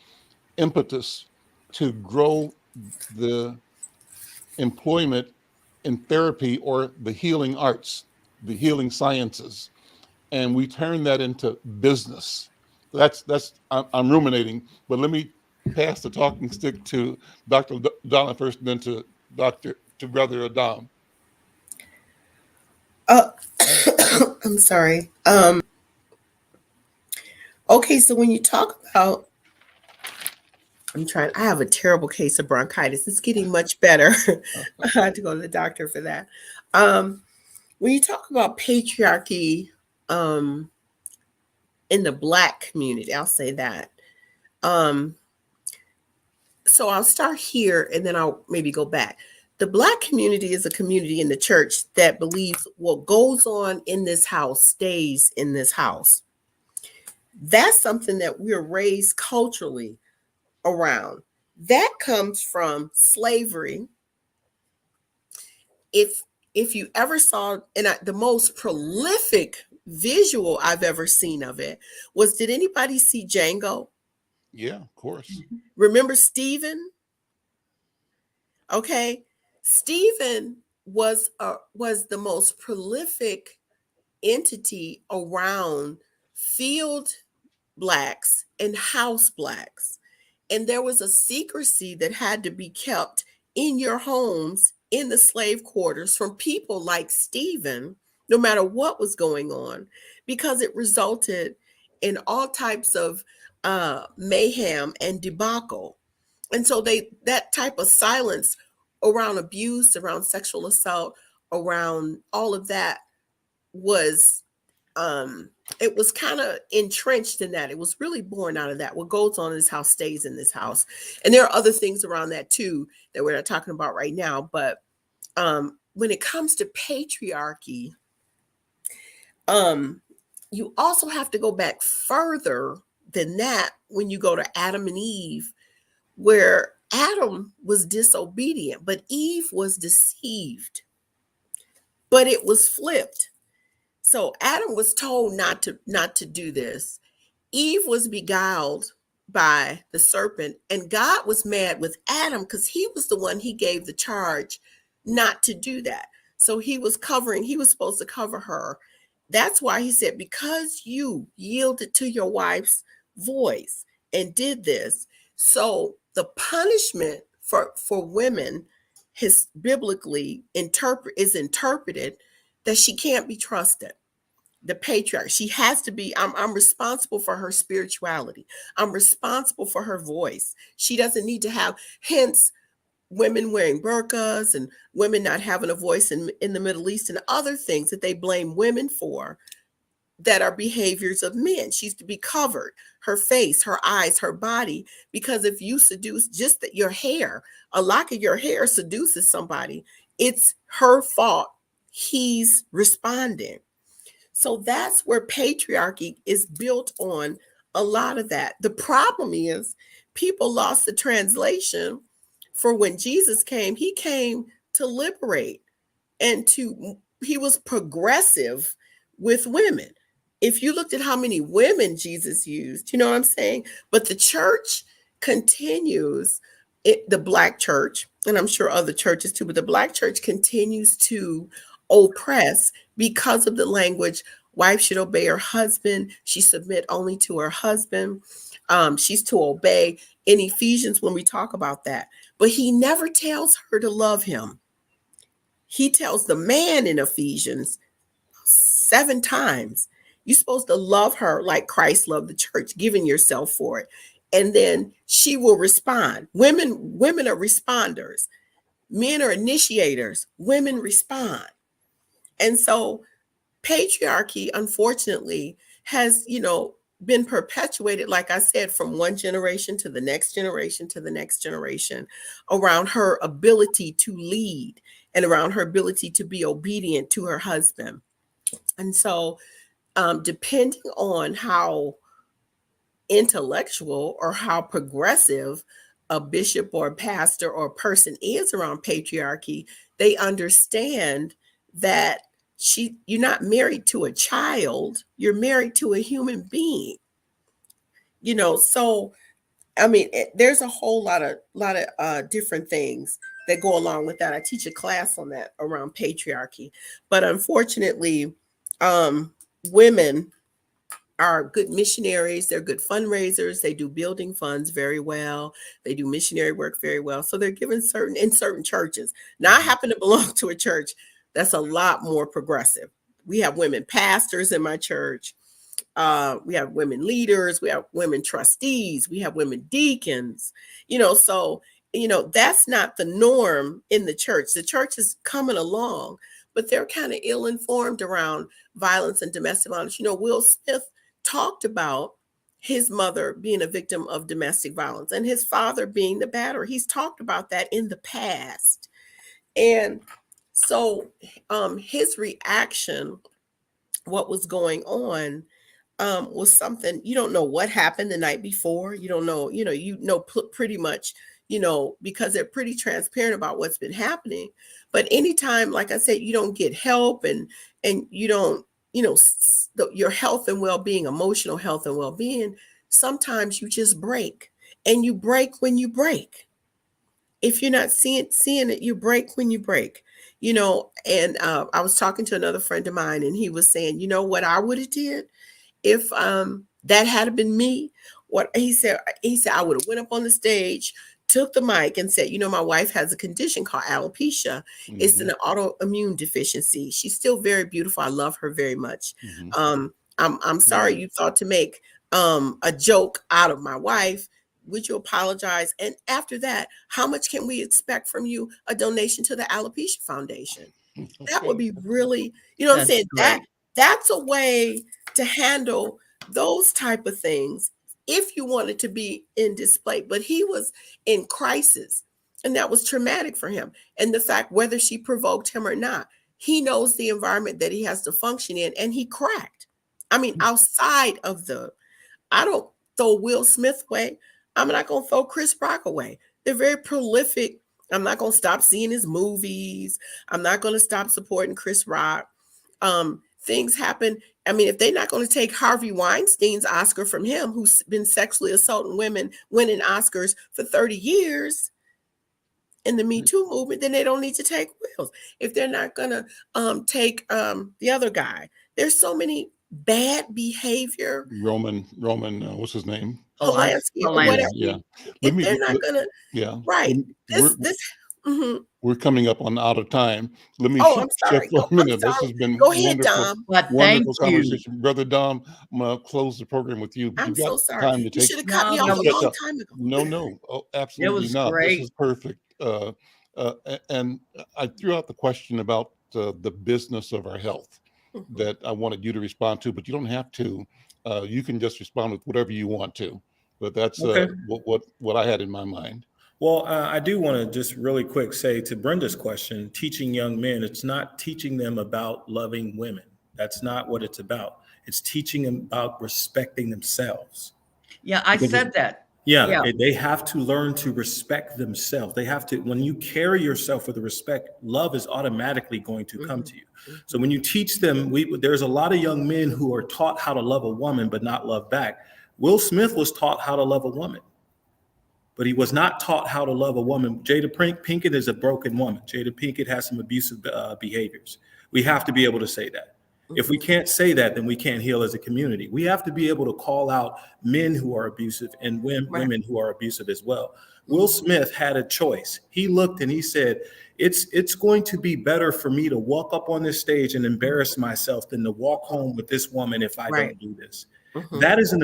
impetus to grow the employment in therapy or the healing arts, the healing sciences, and we turn that into business. I'm ruminating, but let me pass the talking stick to Dr. Donna first, and then to Brother Adam. I'm sorry. Okay, so when you talk about, I have a terrible case of bronchitis. It's getting much better. I had to go to the doctor for that. When you talk about patriarchy in the Black community, I'll say that. So I'll start here and then I'll maybe go back. The Black community is a community in the church that believes what goes on in this house stays in this house. That's something that we're raised culturally around. That comes from slavery. If you ever saw, and the most prolific visual I've ever seen of it was, did anybody see Django? Yeah, of course. Remember Stephen? Okay. Stephen was the most prolific entity around field Blacks and house Blacks. And there was a secrecy that had to be kept in your homes in the slave quarters from people like Stephen, no matter what was going on, because it resulted in all types of mayhem and debacle. And so that type of silence around abuse, around sexual assault, around all of that was it was kind of entrenched in that. It was really born out of that. What goes on in this house stays in this house. And there are other things around that too that we're not talking about right now. But when it comes to patriarchy, you also have to go back further than that when you go to Adam and Eve, where Adam was disobedient, but Eve was deceived. But it was flipped. So Adam was told not to do this. Eve was beguiled by the serpent, and God was mad with Adam because he was the one he gave the charge not to do that. So he was supposed to cover her. That's why he said, because you yielded to your wife's voice and did this. So the punishment for women is biblically interpreted that she can't be trusted. The patriarch, she has to be, I'm responsible for her spirituality. I'm responsible for her voice. She doesn't need to have, hence women wearing burqas and women not having a voice in the Middle East and other things that they blame women for that are behaviors of men. She's to be covered, her face, her eyes, her body, because if you seduce just your hair, a lock of your hair seduces somebody, it's her fault. He's responding. So that's where patriarchy is built on, a lot of that. The problem is people lost the translation for when Jesus came. He came to liberate and he was progressive with women. If you looked at how many women Jesus used, you know what I'm saying? But the church continues, the Black church, and I'm sure other churches too, but the Black church continues to oppress because of the language. Wife should obey her husband. She submit only to her husband. She's to obey. In Ephesians, when we talk about that, but he never tells her to love him. He tells the man in Ephesians 7 times, you're supposed to love her like Christ loved the church, giving yourself for it. And then she will respond. Women are responders. Men are initiators, women respond. And so patriarchy, unfortunately, has, been perpetuated, like I said, from one generation to the next generation to the next generation, around her ability to lead and around her ability to be obedient to her husband. And so, depending on how intellectual or how progressive a bishop or a pastor or a person is around patriarchy, they understand that you're not married to a child, you're married to a human being. So I mean, there's a whole lot of different things that go along with that. I teach a class on that around patriarchy, but unfortunately, women are good missionaries. They're good fundraisers. They do building funds very well. They do missionary work very well. So they're given in certain churches. Now, I happen to belong to a church that's a lot more progressive. We have women pastors in my church. We have women leaders. We have women trustees. We have women deacons. So that's not the norm in the church. The church is coming along, but they're kind of ill-informed around violence and domestic violence. Will Smith talked about his mother being a victim of domestic violence and his father being the batterer. He's talked about that in the past. And so his reaction, what was going on, was something, you don't know what happened the night before. You don't know, pretty much, because they're pretty transparent about what's been happening. But anytime, like I said, you don't get help and you don't, your health and well-being, emotional health and well-being, sometimes you just break, and you break when you break. If you're not seeing it, you break when you break, and I was talking to another friend of mine, and he was saying, what I would have did if that had been me. What he said, I would have went up on the stage, took the mic and said, my wife has a condition called alopecia. Mm-hmm. It's an autoimmune deficiency. She's still very beautiful. I love her very much. Mm-hmm. I'm sorry you thought to make a joke out of my wife. Would you apologize? And after that, how much can we expect from you? A donation to the Alopecia Foundation. That would be really, what I'm saying? That's a way to handle those type of things if you wanted to be in display. But he was in crisis, and that was traumatic for him. And the fact whether she provoked him or not, he knows the environment that he has to function in, and he cracked. I mean, outside of I don't throw Will Smith away. I'm not going to throw Chris Rock away. They're very prolific. I'm not going to stop seeing his movies. I'm not going to stop supporting Chris Rock. Things happen. I mean, if they're not going to take Harvey Weinstein's Oscar from him, who's been sexually assaulting women, winning Oscars for 30 years in the Me Too movement, then they don't need to take Will's. If they're not going to take the other guy, there's so many bad behavior. Roman, what's his name? Polanski or whatever. Yeah. If they're not going to, yeah. Right. We're coming up on out of time. Let me I'm sorry. for a minute. This has been Go ahead, Dom. Wonderful conversation. Brother Dom, I'm going to close the program with you. I'm so sorry. You should have cut me off a long time ago. No. Oh, absolutely it was not. Great. This is perfect. And I threw out the question about the business of our health that I wanted you to respond to, but you don't have to. You can just respond with whatever you want to. But that's what I had in my mind. Well, I do want to just really quick say to Brenda's question, teaching young men, it's not teaching them about loving women. That's not what it's about. It's teaching them about respecting themselves. Yeah, I said that. Yeah, they have to learn to respect themselves. They have to, when you carry yourself with respect, love is automatically going to come to you. So when you teach them, there's a lot of young men who are taught how to love a woman, but not love back. Will Smith was taught how to love a woman, but he was not taught how to love a woman. Jada Pinkett is a broken woman. Jada Pinkett has some abusive behaviors. We have to be able to say that. If we can't say that, then we can't heal as a community. We have to be able to call out men who are abusive and women who are abusive as well. Will Smith had a choice. He looked and he said, it's going to be better for me to walk up on this stage and embarrass myself than to walk home with this woman if I don't do this. That is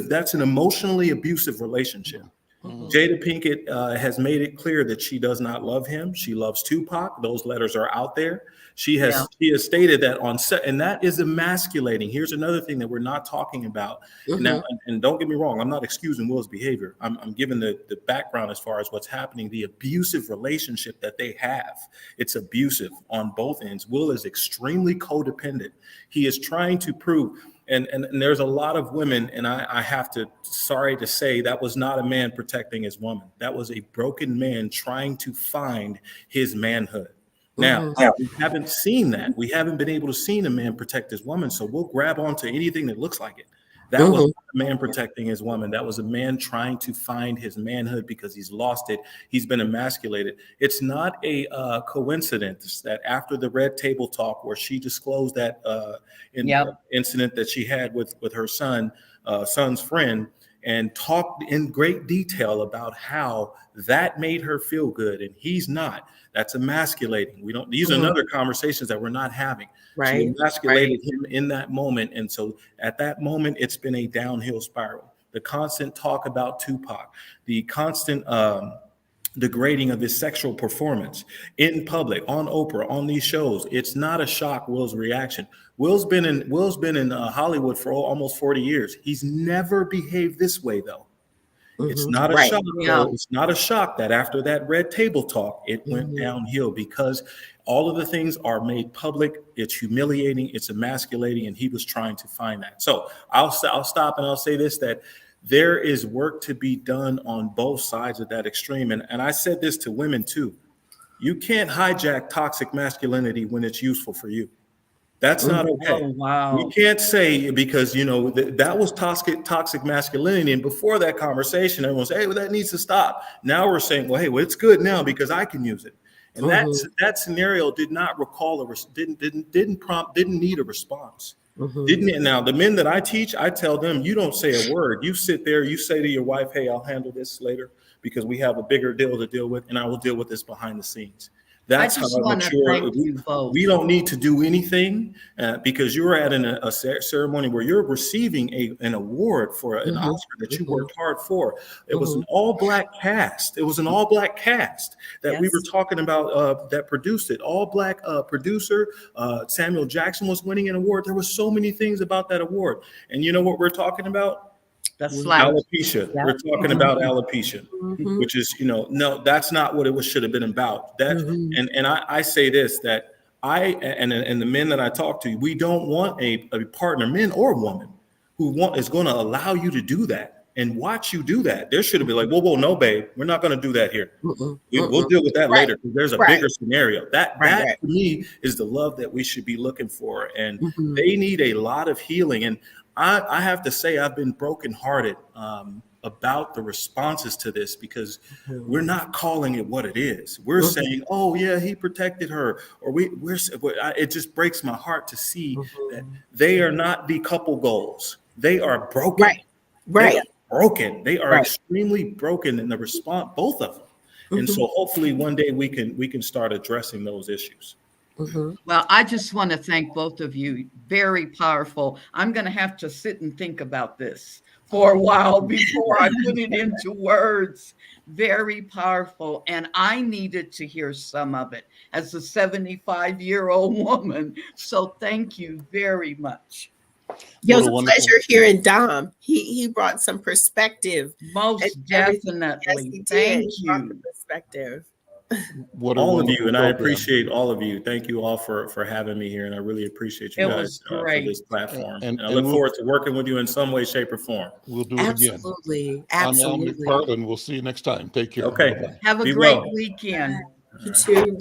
that's an emotionally abusive relationship. Jada Pinkett has made it clear that she does not love him. She loves Tupac. Those letters are out there. She has stated that on set, and that is emasculating. Here's another thing that we're not talking about now. And don't get me wrong, I'm not excusing Will's behavior. I'm giving the background as far as what's happening, the abusive relationship that they have. It's abusive on both ends. Will is extremely codependent. He is trying to prove. And there's a lot of women, and I have to, sorry to say, that was not a man protecting his woman. That was a broken man trying to find his manhood. Now, we haven't seen that. We haven't been able to see a man protect his woman, so we'll grab onto anything that looks like it. That was not a man protecting his woman. That was a man trying to find his manhood because he's lost it. He's been emasculated. It's not a coincidence that after the Red Table Talk, where she disclosed that incident that she had with her son's friend, and talked in great detail about how that made her feel good, and he's not. That's emasculating. We don't. These are another conversations that we're not having. Right. She emasculated him in that moment, and so at that moment, it's been a downhill spiral. The constant talk about Tupac, the constant degrading of his sexual performance in public, on Oprah, on these shows. It's not a shock. Will's reaction. Will's been in Hollywood for almost 40 years. He's never behaved this way, though. It's not a shock. Though. It's not a shock that after that Red Table Talk, it went downhill because all of the things are made public. It's humiliating. It's emasculating, and he was trying to find that. So I'll stop and I'll say this, that there is work to be done on both sides of that extreme. And I said this to women too. You can't hijack toxic masculinity when it's useful for you. That's not okay. Oh, wow. We can't say, because that was toxic masculinity, and before that conversation, everyone was, hey, well, that needs to stop. Now we're saying, well, hey, well, it's good now because I can use it. And that scenario did not didn't need a response. Now the men that I teach, I tell them, you don't say a word. You sit there, you say to your wife, hey, I'll handle this later because we have a bigger deal to deal with, and I will deal with this behind the scenes. That's how mature. We don't need to do anything because you're at a ceremony where you're receiving an award for an Oscar that you worked hard for. It was an all-black cast. It was an all-black cast that we were talking about that produced it. All-black producer. Samuel Jackson was winning an award. There were so many things about that award. And you know what we're talking about? That's alopecia. We're talking about alopecia, which is, no, that's not what it should have been about. That and I say this, that and the men that I talk to, we don't want a partner, man or woman, is going to allow you to do that and watch you do that. There should have been like, whoa, no, babe, we're not going to do that here. We'll deal with that later. There's a bigger scenario. That to me is the love that we should be looking for, and they need a lot of healing. And I have to say, I've been brokenhearted about the responses to this because we're not calling it what it is. We're saying, oh, yeah, he protected her. Or it just breaks my heart to see that they are not the couple goals. They are broken. Right. They are broken. They are extremely broken in the response, both of them. And so hopefully one day we can start addressing those issues. Well, I just want to thank both of you. Very powerful. I'm going to have to sit and think about this for a while before I put it into words. Very powerful. And I needed to hear some of it as a 75-year-old woman. So thank you very much. It was a pleasure hearing Dom. He brought some perspective. Most definitely. Yes, thank you. Perspective. All of you, and I appreciate all of you. Thank you all for having me here, and I really appreciate you guys for this platform. And I look forward to working with you in some way, shape, or form. We'll do it again. Absolutely. I'm Al McFarlane. We'll see you next time. Take care. Okay. Have a great weekend. You too.